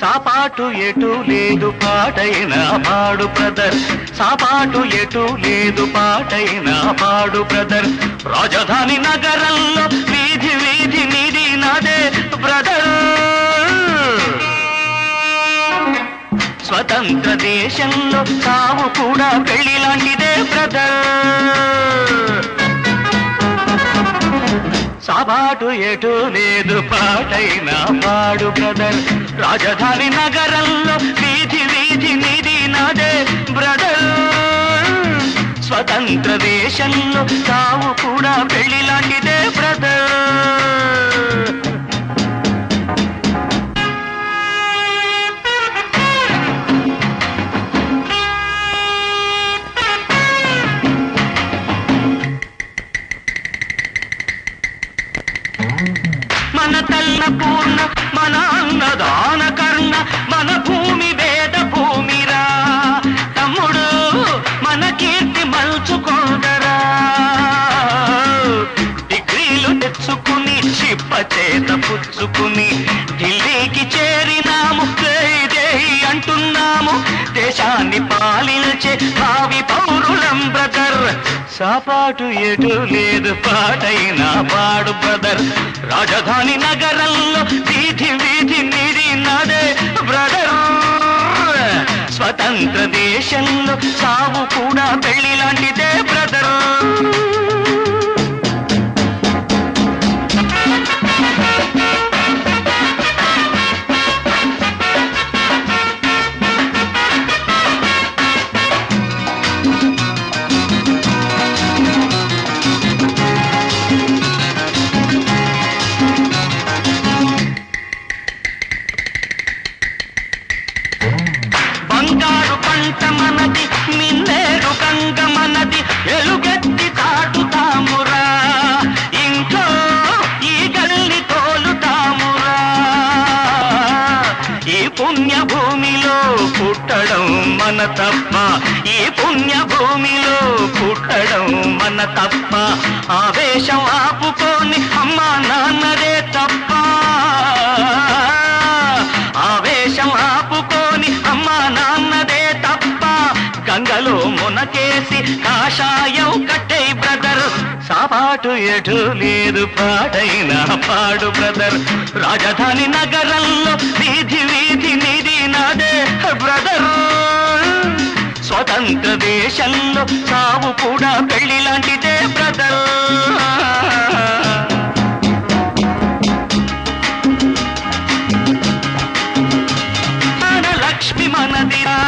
సాపాటు ఎటు లేదు పాటైనా పాడు బ్రదర్, సాపాటు ఎటు లేదు పాటైనా పాడు బ్రదర్. రాజధాని నగరంలో వీధి వీధి నీది నాదే బ్రదర్. స్వతంత్ర దేశంలో సావు కూడా పెళ్లి లాంటిదే బ్రదర్. సాబాటు ఎటు లేదు పాటైనా పాడు బ్రదర్. రాజధాని నగరంలో వీధి వీధి నీది నాదే బ్రదర్. స్వతంత్ర దేశంలో సావు కూడా పెళ్లి లాంటిదే బ్రదర్. మన తల్ల పూర్ణ మన అన్నదాన కర్ణ మన భూమి వేద భూమిరా తమ్ముడు, మన కీర్తి మలుచుకోదరా. డిగ్రీలు తెచ్చుకుని చిప్ప చేత పుచ్చుకుని ఢిల్లీకి చేరినాము, దేహి అంటున్నాము. దేశాన్ని పాలించే భావి పౌరులం బ్రదర్. సాపాటు ఎటు లేదు పాటైనా పాడు బ్రదర్. రాజధాని నగరంలో వీధి వీధి నీది నాదే బ్రదర్. స్వతంత్ర దేశంలో సావు కూడా పెళ్లి లాంటిదే బ్రదర్. బంగారు పంట మనది, మిన్నేరు గంగ మనది, ఎలుగెత్తి తాటుతామురా. ఇంట్లో ఈ గల్లి తోలుతామురా. ఈ పుణ్య భూమిలో పుట్టడం మన తప్ప, ఈ పుణ్య భూమిలో పుట్టడం మన తప్ప. ఆవేశం ఆపుకొని అమ్మా నాన్నదే తప్ప. ఆవేశం ఆపుకొని అమ్మా నాన్నదే తప్ప. గంగలో మునకేసి కాషాయం కట్టే బ్రదర్. సాపాటు ఎటు లేదు పాటైనా పాడు బ్రదర్. రాజధాని నగరంలో వీధి వీధి నీది నాదే బ్రదర్. స్వతంత్ర దేశంలో సావు కూడా పెళ్లి లాంటిదే బ్రదర్. లక్ష్మి మనదిరా